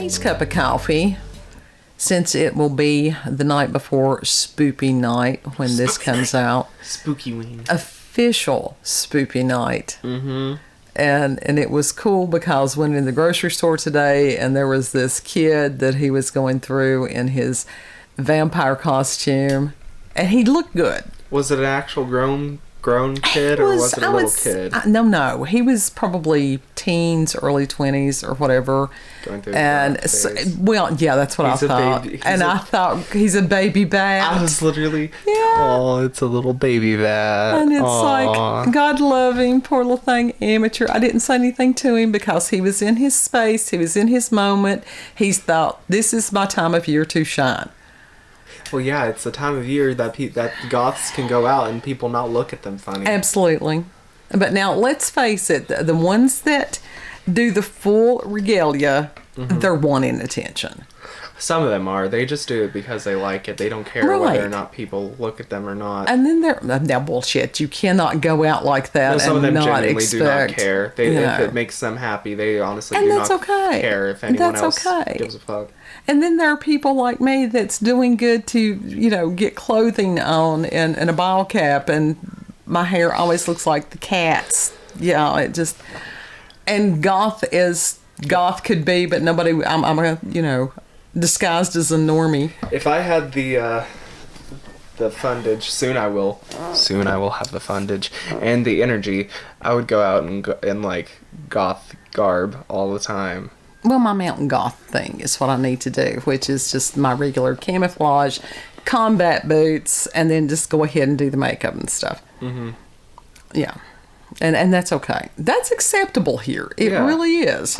today's cup of coffee, since it will be the night before Spoopy Night when this comes out. Spooky wing. Official Spoopy Night. Mm-hmm. And it was cool because went in the grocery store today and there was this kid that he was going through in his vampire costume, and he looked good. Was it an actual grown kid, or was it a little kid? No. He was probably teens, early 20s or whatever. Going through and so, yeah, that's what I thought. I thought he's a baby bat. I was literally, oh, it's a little baby bat. And it's like, God love him, poor little thing, amateur. I didn't say anything to him because he was in his space. He was in his moment. He thought, this is my time of year to shine. Well, yeah, it's the time of year that goths can go out and people not look at them funny. Absolutely. But now, let's face it, the ones that do the full regalia, they're wanting attention. Some of them are. They just do it because they like it. They don't care whether or not people look at them or not. And then now bullshit. You cannot go out like that and some of them not genuinely expect, do not care. If it makes them happy, they honestly do not care if anyone else gives a fuck. And then there are people like me that's doing good to, get clothing on and a ball cap, and my hair always looks like the cat's. Yeah, it just... And goth could be, but nobody... I'm disguised as a normie. If I had the fundage, soon I will have the fundage and the energy, I would go out in like goth garb all the time. Well, my mountain goth thing is what I need to do, which is just my regular camouflage, combat boots, and then just go ahead and do the makeup and stuff. Mm-hmm. Yeah. And that's okay. That's acceptable here. It really is.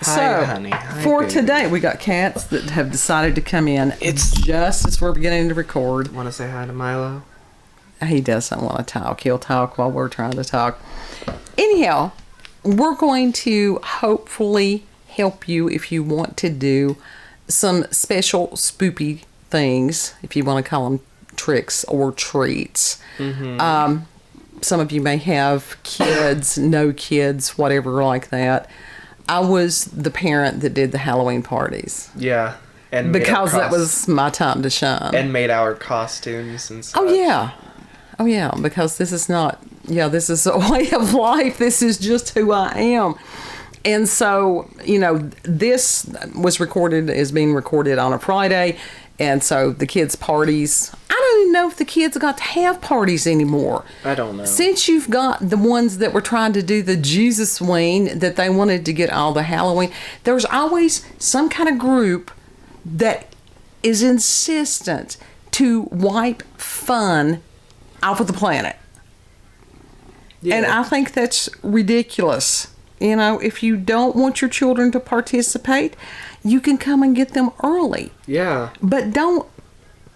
Hi, honey. Hi, for baby. Today, we got cats that have decided to come in. It's just as we're beginning to record. Want to say hi to Milo? He doesn't want to talk. He'll talk while we're trying to talk. Anyhow, we're going to hopefully help you if you want to do some special spoopy things, if you want to call them tricks or treats. Mm-hmm. Some of you may have kids, no kids, whatever like that. I was the parent that did the Halloween parties. Yeah. And because that was my time to shine. And made our costumes and stuff. Oh yeah, because this is this is a way of life. This is just who I am. And so, this is being recorded on a Friday. And so the kids' parties, I don't even know if the kids got to have parties anymore. I don't know. Since you've got the ones that were trying to do the Jesus Ween, that they wanted to get all the Halloween, there's always some kind of group that is insistent to wipe fun off of the planet. Yeah. And I think that's ridiculous. If you don't want your children to participate, you can come and get them early. Yeah. But don't,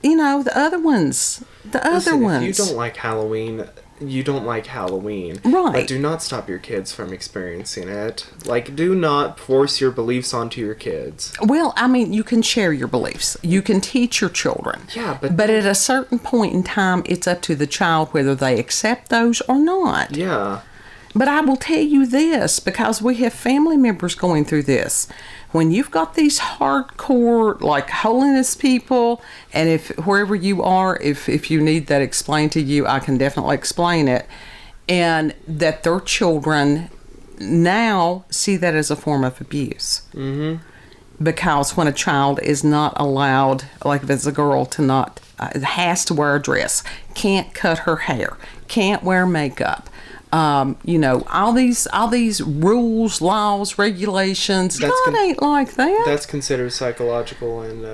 the other ones. If you don't like Halloween, you don't like Halloween. Right. But do not stop your kids from experiencing it. Do not force your beliefs onto your kids. Well, you can share your beliefs. You can teach your children. Yeah, but at a certain point in time, it's up to the child whether they accept those or not. Yeah. But I will tell you this, because we have family members going through this. When you've got these hardcore, holiness people, and if wherever you are, if you need that explained to you, I can definitely explain it, and that their children now see that as a form of abuse. Mm-hmm. Because when a child is not allowed, if it's a girl, to not, has to wear a dress, can't cut her hair, can't wear makeup, all these rules, laws, regulations. God ain't like that. That's considered psychological and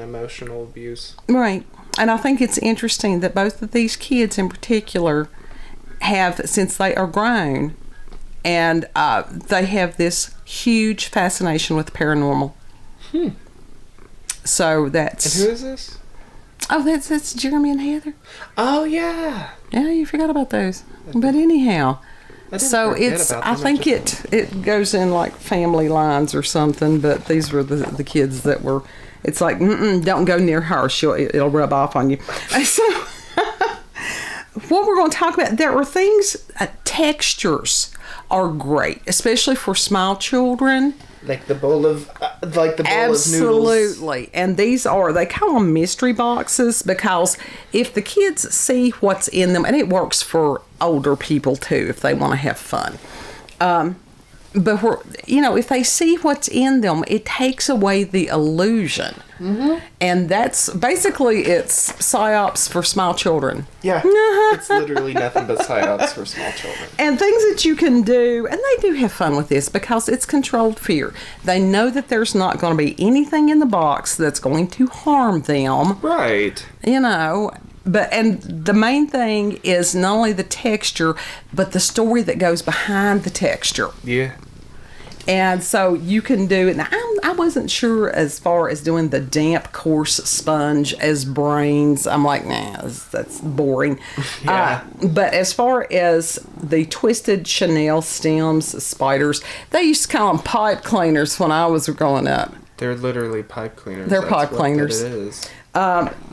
emotional abuse. Right. And I think it's interesting that both of these kids in particular have, since they are grown, and they have this huge fascination with paranormal. So that's... And who is this? Oh, that's Jeremy and Heather. Oh, yeah. Yeah, you forgot about those. But anyhow, so it's, I think it goes in family lines or something, but these were the kids that were, it's don't go near her. It'll rub off on you. So what we're going to talk about, there are things, textures are great, especially for small children. Like the bowl of noodles. Absolutely. And they call them mystery boxes because if the kids see what's in them, and it works for older people too if they want to have fun. But if they see what's in them, it takes away the illusion. Mm-hmm. And that's basically it's psyops for small children. Yeah, it's literally nothing but psyops for small children. And things that you can do, and they do have fun with this because it's controlled fear. They know that there's not going to be anything in the box that's going to harm them. Right. And the main thing is not only the texture, but the story that goes behind the texture. Yeah. And so you can do it. Now, I wasn't sure as far as doing the damp, coarse sponge as brains. I'm like, nah, that's boring. Yeah. But as far as the twisted Chanel stems, spiders, they used to call them pipe cleaners when I was growing up. They're literally pipe cleaners. They're pipe cleaners. It is.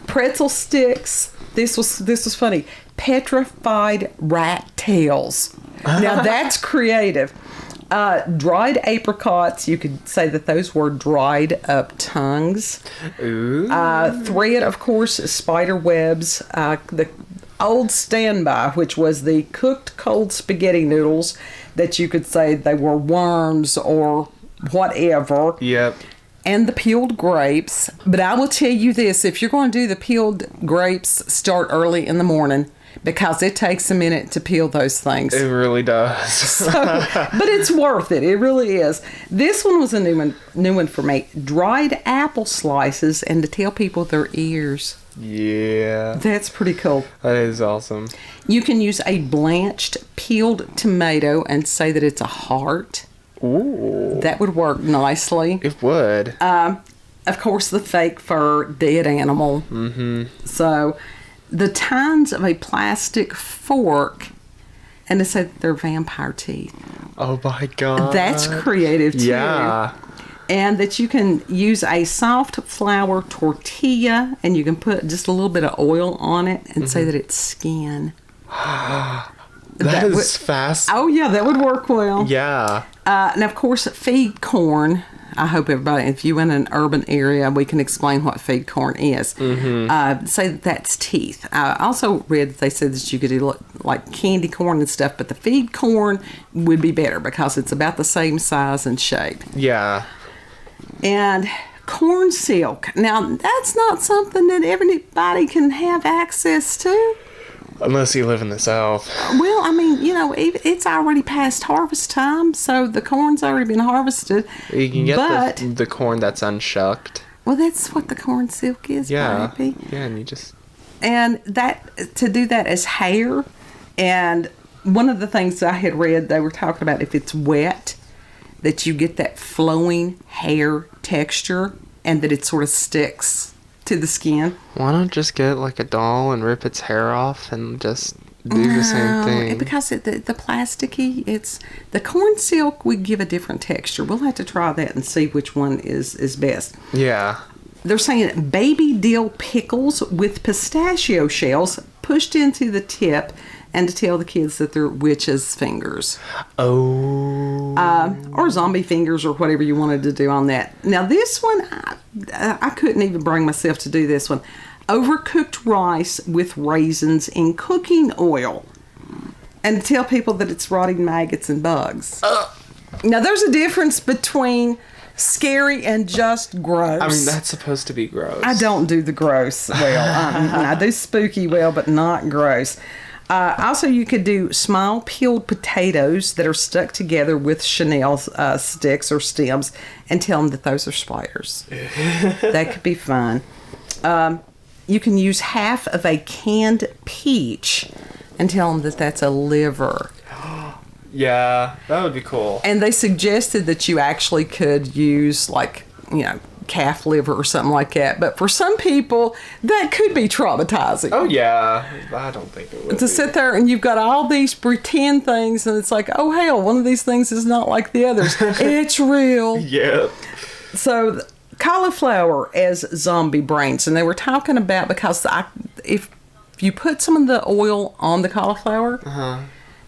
Pretzel sticks. This was funny. Petrified rat tails. Now that's creative. Dried apricots. You could say that those were dried up tongues. Ooh. Thread, of course, spider webs. The old standby, which was the cooked cold spaghetti noodles that you could say they were worms or whatever. Yep. And the peeled grapes. But I will tell you this, if you're going to do the peeled grapes, start early in the morning because it takes a minute to peel those things. It really does. But it's worth it. It really is. This one was a new one for me. Dried apple slices and to tell people their ears. Yeah. That's pretty cool. That is awesome. You can use a blanched peeled tomato and say that it's a heart. Ooh. That would work nicely. It would. Of course, the fake fur, dead animal. Mm-hmm. So, the tines of a plastic fork, and to say that they're vampire teeth. Oh my God. That's creative too. Yeah. And that you can use a soft flour tortilla, and you can put just a little bit of oil on it, and say that it's skin. that is fast. Oh yeah, that would work well. Yeah. And of course, feed corn. I hope everybody, if you're in an urban area, we can explain what feed corn is. Mm-hmm. Say that that's teeth. I also read that they said that you could do like candy corn and stuff, but the feed corn would be better because it's about the same size and shape. Yeah. And corn silk. Now, that's not something that everybody can have access to. Unless you live in the South. Well, I mean, it's already past harvest time, so the corn's already been harvested. You can get the corn that's unshucked. Well, that's what the corn silk is, baby. Yeah, and you just... And to do that as hair, and one of the things I had read, they were talking about if it's wet, that you get that flowing hair texture, and that it sort of sticks to the skin. Why not just get like a doll and rip its hair off and just do the same thing? Because the plasticky, it's the corn silk would give a different texture. We'll have to try that and see which one is best. Yeah. They're saying baby dill pickles with pistachio shells pushed into the tip, and to tell the kids that they're witches' fingers. Oh. Or zombie fingers or whatever you wanted to do on that. Now this one, I couldn't even bring myself to do this one. Overcooked rice with raisins in cooking oil. And to tell people that it's rotting maggots and bugs. Now there's a difference between scary and just gross. I mean, that's supposed to be gross. I don't do the gross well. I do spooky well, but not gross. Also, you could do small peeled potatoes that are stuck together with Chanel sticks or stems and tell them that those are spiders. That could be fun. You can use half of a canned peach and tell them that that's a liver. Yeah, that would be cool. And they suggested that you actually could use calf liver or something like that. But for some people, that could be traumatizing. Oh, yeah. I don't think it would to sit there and you've got all these pretend things and it's like, oh, hell, one of these things is not like the others. It's real. Yeah. So cauliflower as zombie brains. And they were talking about because if you put some of the oil on the cauliflower,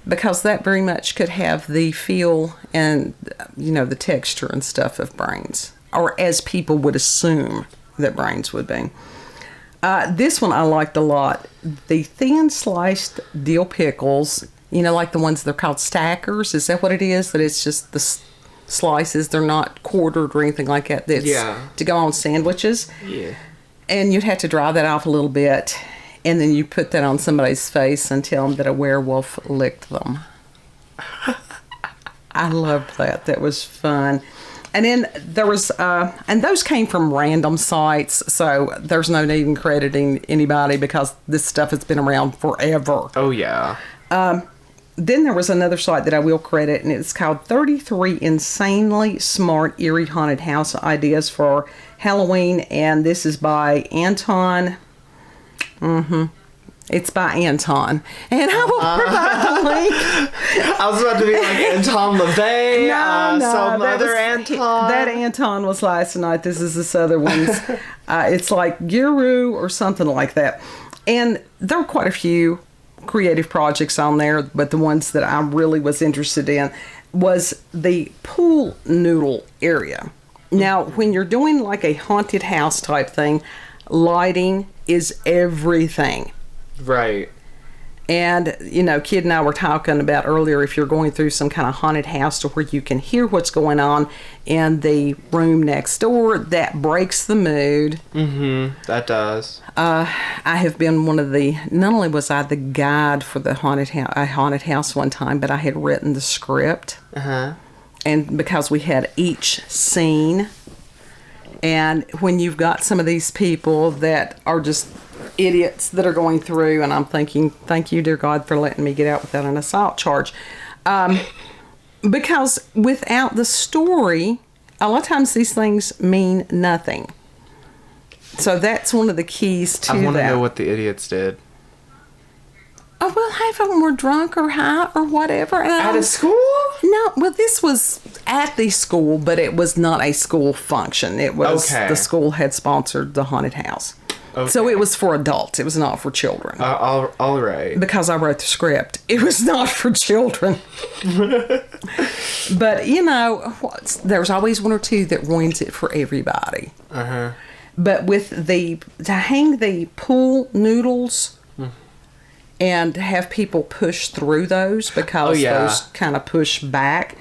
because that very much could have the feel and, the texture and stuff of brains, or as people would assume that brains would be. This one I liked a lot. The thin sliced dill pickles, like the ones they're called stackers. Is that what it is? That it's just the slices, they're not quartered or anything like that. That's to go on sandwiches. Yeah. And you'd have to dry that off a little bit, and then you put that on somebody's face and tell them that a werewolf licked them. I loved that. That was fun. And then there was, and those came from random sites, so there's no need in crediting anybody because this stuff has been around forever. Oh, yeah. Then there was another site that I will credit, and it's called 33 Insanely Smart Eerie Haunted House Ideas for Halloween, and this is by Anton. It's by Anton, and I will provide the link. I was about to be like Anton LaVey, some other Anton. That Anton was last night. This is this other one's. It's like Giuroiu or something like that. And there are quite a few creative projects on there, but the ones that I really was interested in was the pool noodle area. Now, when you're doing like a haunted house type thing, lighting is everything. Right. And, Kid and I were talking about earlier, if you're going through some kind of haunted house to where you can hear what's going on in the room next door, that breaks the mood. Mm-hmm. That does. I have been not only was I the guide for the haunted house one time, but I had written the script. Uh-huh. And because we had each scene, and when you've got some of these people that are just idiots that are going through, and I'm thinking, thank you, dear God, for letting me get out without an assault charge. Because without the story, a lot of times these things mean nothing. So that's one of the keys to that. I want to know what the idiots did. Oh, well, half of them were drunk or high or whatever. At a school? No, well, this was at the school, but it was not a school function. It was the school had sponsored the haunted house. Okay. So it was for adults. It was not for children. All right. Because I wrote the script. It was not for children. But, there's always one or two that ruins it for everybody. Uh-huh. But with to hang the pool noodles and have people push through those because those kind of push back.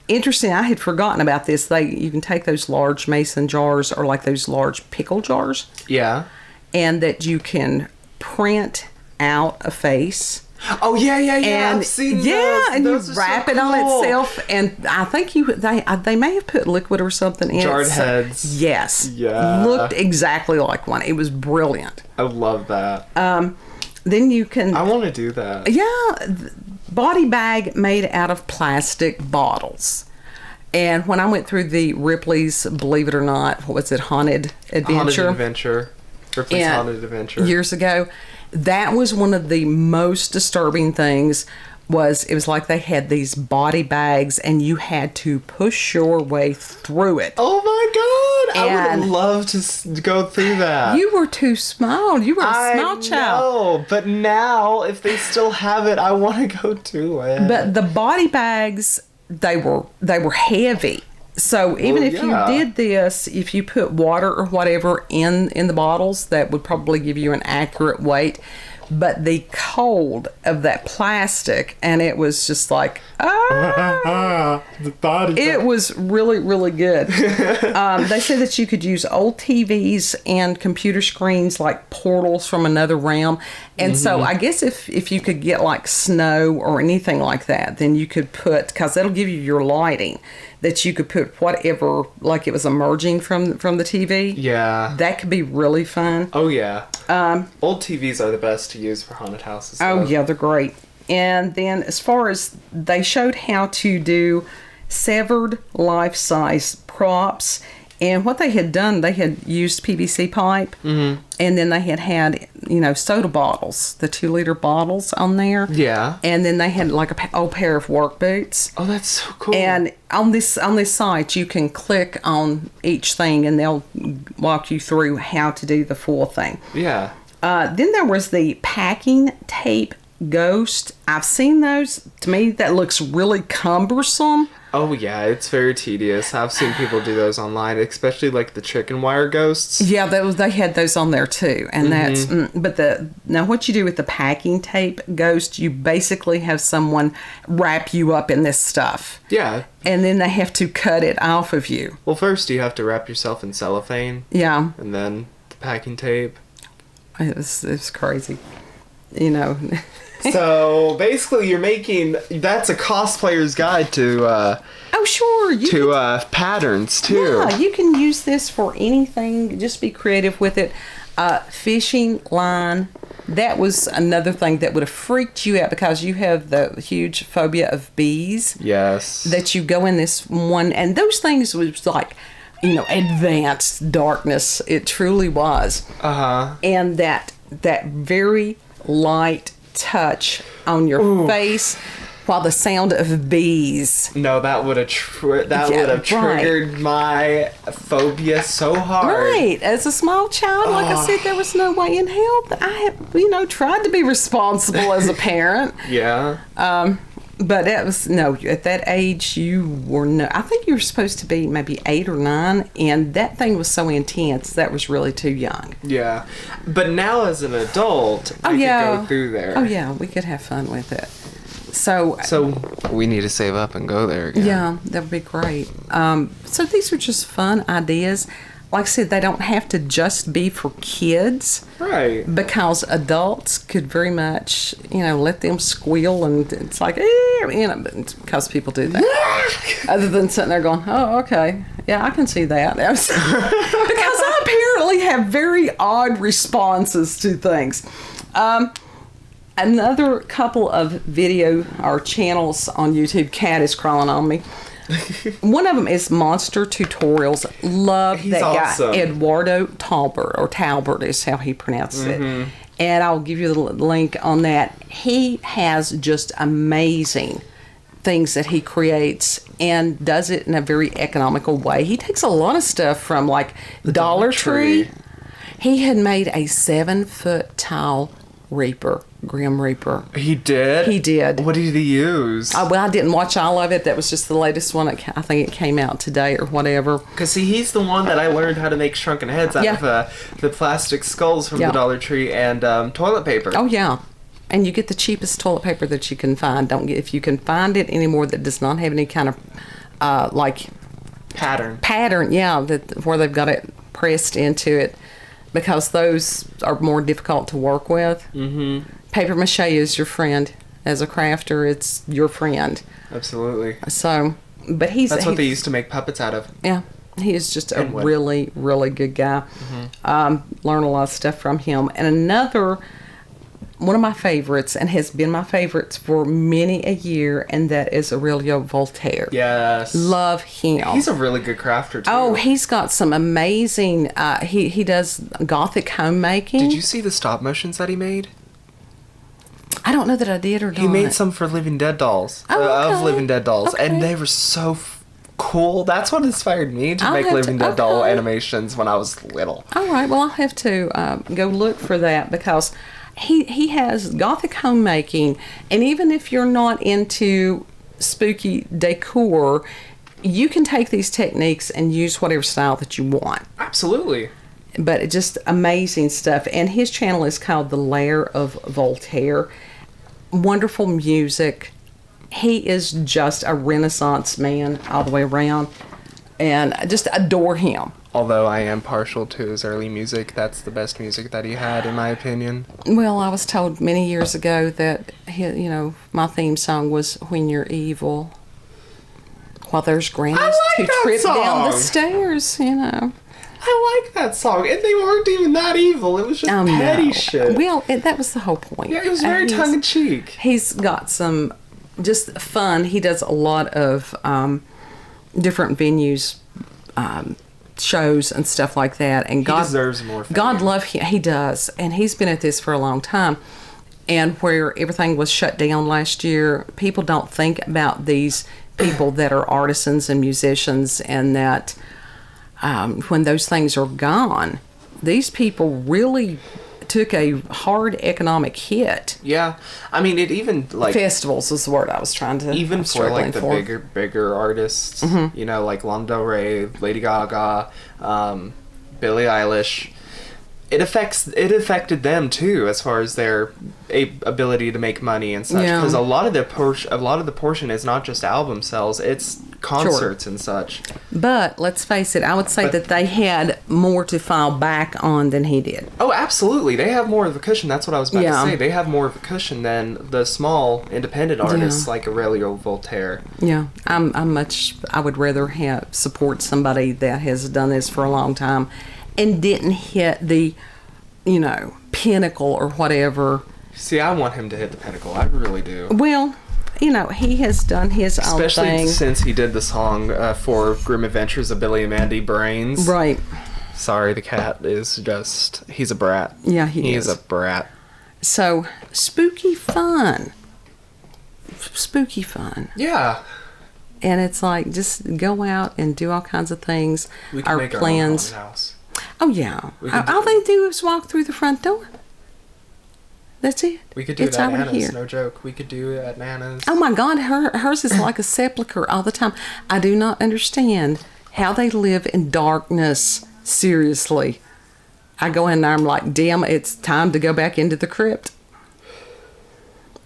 Interesting, I had forgotten about this. You can take those large mason jars or like those large pickle jars. Yeah. And that you can print out a face. Oh, yeah. And, I've seen those. And those you wrap it on itself. And I think they may have put liquid or something in it. Jarred heads. Yes. Yeah. Looked exactly like one. It was brilliant. I love that. Then you can... I want to do that. Yeah. Body bag made out of plastic bottles. And when I went through the Ripley's, believe it or not, what was it, Haunted Adventure? Ripley's Haunted Adventure. Years ago. That was one of the most disturbing things. It was like they had these body bags and you had to push your way through it. Oh my God! I would love to go through that. You were too small. You were a small child. No, but now if they still have it, I want to go to it. But the body bags, they were heavy. So even if you did this, if you put water or whatever in the bottles, that would probably give you an accurate weight. But the cold of that plastic, and it was just like, the body. It was really, really good. They said that you could use old TVs and computer screens like portals from another realm. And so I guess if you could get like snow or anything like that, then you could put, because that'll give you your lighting, that you could put whatever, like it was emerging from the TV. Yeah. That could be really fun. Oh, yeah. Old TVs are the best to use for haunted houses. Oh, yeah, they're great. And then as far as they showed how to do severed life-size props, and what they had done, they had used PVC pipe, and then they had soda bottles, the 2-liter bottles on there. Yeah. And then they had like a old pair of work boots. Oh, that's so cool. And on this site, you can click on each thing, and they'll walk you through how to do the full thing. Yeah. Then there was the packing tape ghost. I've seen those. To me, that looks really cumbersome. Oh yeah, it's very tedious. I've seen people do those online, especially like the chicken wire ghosts. Yeah, they had those on there too, and that's. But now what you do with the packing tape ghost, you basically have someone wrap you up in this stuff. Yeah. And then they have to cut it off of you. Well, first you have to wrap yourself in cellophane. Yeah. And then the packing tape. It's crazy, you know. So basically, that's a cosplayer's guide to. Oh sure. Patterns too. Yeah, you can use this for anything. Just be creative with it. Fishing line. That was another thing that would have freaked you out because you have the huge phobia of bees. Yes. That you go in this one, and those things was like, advanced darkness. It truly was. And that very light touch on your face while the sound of bees. No, that would have triggered my phobia so hard. Right. As a small child, like I said, there was no way in hell that I had, tried to be responsible as a parent. Yeah. But it was, at that age, you were I think you were supposed to be maybe 8 or 9, and that thing was so intense, that was really too young. Yeah. But now as an adult, I could go through there. Oh, yeah, we could have fun with it. So we need to save up and go there again. Yeah, that would be great. So these are just fun ideas. Like I said, they don't have to just be for kids. Right. Because adults could very much, let them squeal, and it's like, because people do that. Other than sitting there going, oh, okay. Yeah, I can see that. Because I apparently have very odd responses to things. Another couple of video or channels on YouTube, cat is crawling on me. One of them is Monster Tutorials. Love that awesome. guy, Eduardo Talbert, or Talbert is how he pronounces it. And I'll give you the link on that. He has just amazing things that he creates and does it in a very economical way. He takes a lot of stuff from like the Dollar Tree. He had made a 7-foot tall Grim Reaper. He did? He did. What did he use? I didn't watch all of it. That was just the latest one. I think it came out today or whatever. Because, see, he's the one that I learned how to make shrunken heads out of the plastic skulls from the Dollar Tree and toilet paper. Oh, yeah. And you get the cheapest toilet paper that you can find. If you can find it anymore that does not have any kind of, pattern, where they've got it pressed into it. Because those are more difficult to work with. Mm-hmm. Paper mache is your friend. As a crafter, it's your friend. Absolutely. So, but that's what they used to make puppets out of. Yeah. He is just a really, really good guy. Mm-hmm. Learn a lot of stuff from him. And one of my favorites, and has been my favorites for many a year, and that is Aurelio Voltaire. Yes. Love him. He's a really good crafter, too. Oh, he's got some amazing, he does Gothic homemaking. Did you see the stop motions that he made? I don't know that I did or not. He made some for Living Dead dolls. Of Living Dead dolls. Okay. And they were so cool. That's what inspired me to make Living Dead doll animations when I was little. All right. Well, I'll have to go look for that, because he has Gothic homemaking, and even if you're not into spooky decor, you can take these techniques and use whatever style that you want. Absolutely. But it's just amazing stuff. And his channel is called the Lair of Voltaire. Wonderful music. He is just a Renaissance man all the way around, and I just adore him. Although I am partial to his early music, that's the best music that he had, in my opinion. Well, I was told many years ago that my theme song was "When You're Evil," while there's grannies who trip down the stairs. I like that song, and they weren't even that evil. It was just petty shit. Well, that was the whole point. Yeah, it was very tongue-in-cheek. He's got some just fun. He does a lot of different venues, shows and stuff like that. And he deserves more fame. God love him. He does. And he's been at this for a long time. And where everything was shut down last year, people don't think about these people that are artisans and musicians, and that when those things are gone, these people really, took a hard economic hit. Yeah, I mean, it even like Festivals is the word I was trying to. even I'm for like struggling the bigger artists, Mm-hmm. you know, like Lana Del Rey, Lady Gaga, Billie Eilish. It affected them too, as far as their ability to make money and such. Yeah. Because a lot of the portion is not just album sales; it's concerts and such. But let's face it, I would say that they had more to fall back on than he did. Oh, absolutely! They have more of a cushion. That's what I was about Yeah. to say. They have more of a cushion than the small independent artists like Aurelio Voltaire. Yeah, I would rather support somebody that has done this for a long time and didn't hit the, pinnacle or whatever. See, I want him to hit the pinnacle. I really do. Well, he has done his own thing. Especially since he did the song for Grim Adventures of Billy and Mandy Brains. Right. Sorry, the cat is he's a brat. Yeah, he is. He's a brat. So, spooky fun. Yeah. And it's like, just go out and do all kinds of things. We can make plans. our own haunted house. Oh, yeah. All they do is walk through the front door. That's it. We could do It's it at already Nana's, here. no joke. We could do it at Nana's. Oh, my God. Hers is like a sepulcher all the time. I do not understand how they live in darkness. Seriously. I go in there, I'm like, damn, it's time to go back into the crypt.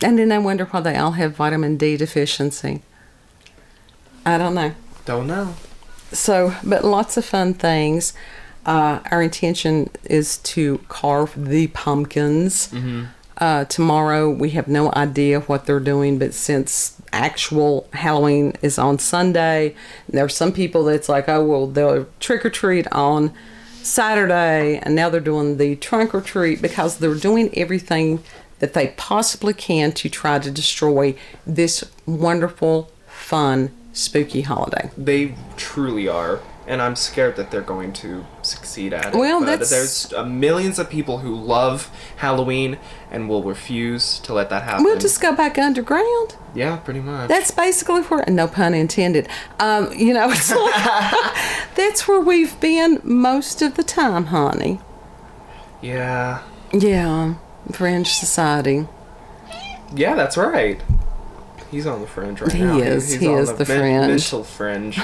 And then I wonder why they all have vitamin D deficiency. I don't know. Don't know. So, but lots of fun things. Our intention is to carve the pumpkins. Mm-hmm. Tomorrow, we have no idea what they're doing, but since actual Halloween is on Sunday, there are some people that's like, oh, well, they'll trick or treat on Saturday, and now they're doing the trunk or treat because they're doing everything that they possibly can to try to destroy this wonderful, fun, spooky holiday. They truly are. And I'm scared that they're going to succeed at it. Well, but that's... there's millions of people who love Halloween and will refuse to let that happen. We'll just go back underground. Yeah, pretty much. That's basically where, no pun intended, it's like, that's where we've been most of the time, honey. Yeah. Yeah, Fringe Society. Yeah, that's right. He's on the fringe right now. He is on the fringe. Mental fringe.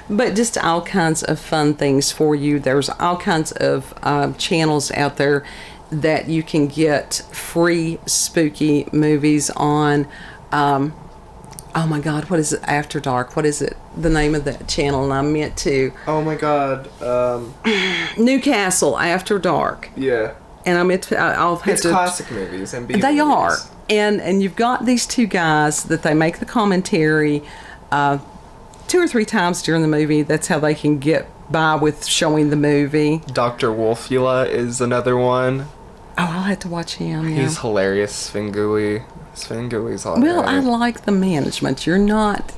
But just all kinds of fun things for you. There's all kinds of channels out there that you can get free spooky movies on. Oh my God, what is it? After Dark. What is it? The name of that channel? And I meant to. Oh my God. Newcastle After Dark. Yeah. And I meant to. I'll have It's to. classic movies and B They movies. are. And you've got these two guys that they make the commentary 2 or 3 times during the movie. That's how they can get by with showing the movie. Dr. Wolfula is another one. Oh, I'll have to watch him. Yeah. He's hilarious. Svengui's all Well, right. I like the management. You're not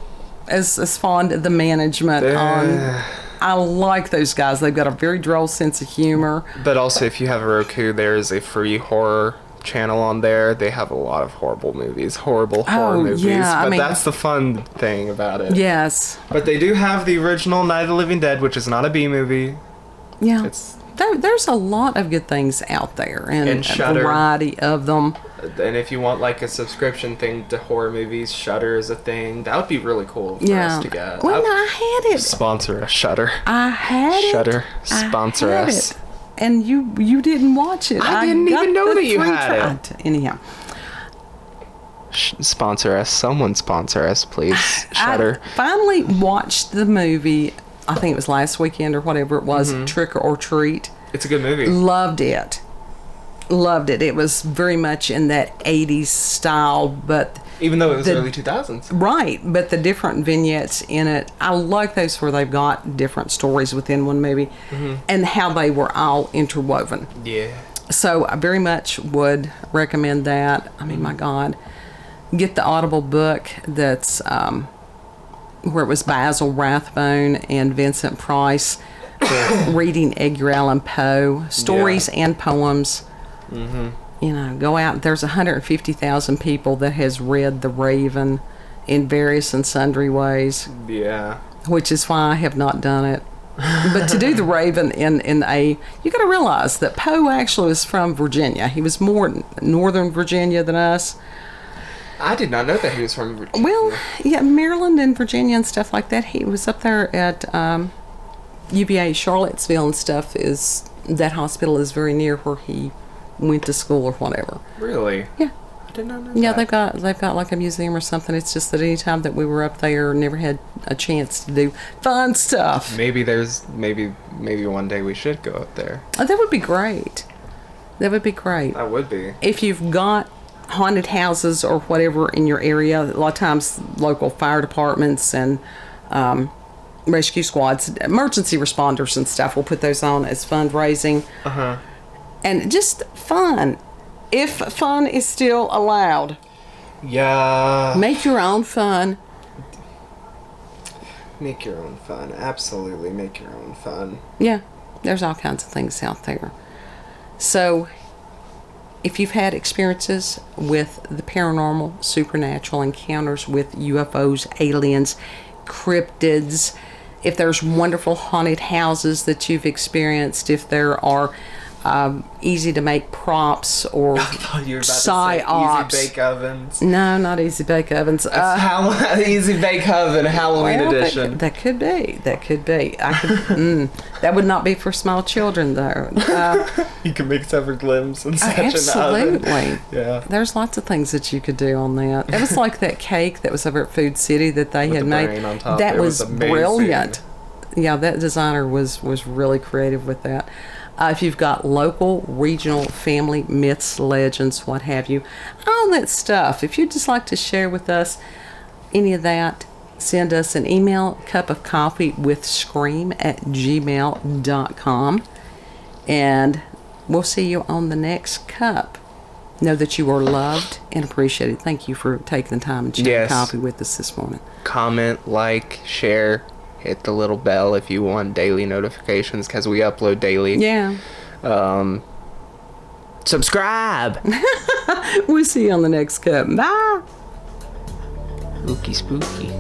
as fond of the management on. I like those guys. They've got a very droll sense of humor. But also, if you have a Roku, there is a free horror channel on there. They have a lot of horrible movies. Horror movies. Yeah, but that's the fun thing about it. Yes. But they do have the original Night of the Living Dead, which is not a B movie. Yeah. It's There's a lot of good things out there, and a Shudder. variety of them. And if you want like a subscription thing to horror movies, Shudder is a thing. That would be really cool for us to get. Well, I had it. Sponsor us, Shudder. I had it. Shudder, sponsor I had us. it. And you didn't watch it. I didn't got even know the that you free had trial. Anyhow. Sponsor us. Someone sponsor us, please. Shudder. I finally watched the movie, I think it was last weekend or whatever it was, Trick or Treat. It's a good movie. Loved it. It was very much in that 80s style, but... Even though it was early 2000s. Right, but the different vignettes in it, I like those where they've got different stories within one movie and how they were all interwoven. Yeah. So I very much would recommend that. I mean, my God. Get the Audible book that's where it was Basil Rathbone and Vincent Price reading Edgar Allan Poe, stories and poems. Go out. There's 150,000 people that has read The Raven in various and sundry ways. Yeah. Which is why I have not done it. But to do the Raven in a, you got to realize that Poe actually was from Virginia. He was more northern Virginia than us. I did not know that he was from Virginia. Well, yeah, Maryland and Virginia and stuff like that. He was up there at UVA Charlottesville and stuff. That hospital is very near where he went to school or whatever. Really? Yeah. I did not know Yeah, that. they've got like a museum or something. It's just that any time that we were up there, never had a chance to do fun stuff. Maybe one day we should go up there. Oh, that would be great. That would be great. That would be. If you've got haunted houses or whatever in your area, a lot of times local fire departments and rescue squads, emergency responders and stuff will put those on as fundraising. Uh-huh. And just fun. If fun is still allowed. Yeah. Make your own fun. Make your own fun. Absolutely make your own fun. Yeah, there's all kinds of things out there. So, if you've had experiences with the paranormal, supernatural encounters with UFOs, aliens, cryptids, if there's wonderful haunted houses that you've experienced, if there are easy to make props or I thought you were about psyops. to say easy bake ovens. No, not easy bake ovens. Easy bake oven Halloween edition. That could be. That could be. That would not be for small children, though. You can make severed limbs and such in the oven. Absolutely. Yeah. There's lots of things that you could do on that. It was like that cake that was over at Food City that they With had the made. brain on top. That It was amazing. brilliant. Yeah, that designer was really creative with that. If you've got local, regional, family, myths, legends, what have you, all that stuff, if you'd just like to share with us any of that, send us an email, cupofcoffeewithscream@gmail.com, and we'll see you on the next cup. Know that you are loved and appreciated. Thank you for taking the time and sharing coffee with us this morning. Comment, like, share. Hit the little bell if you want daily notifications, because we upload daily. Yeah. Subscribe. We'll see you on the next cup. Bye. Spooky, spooky.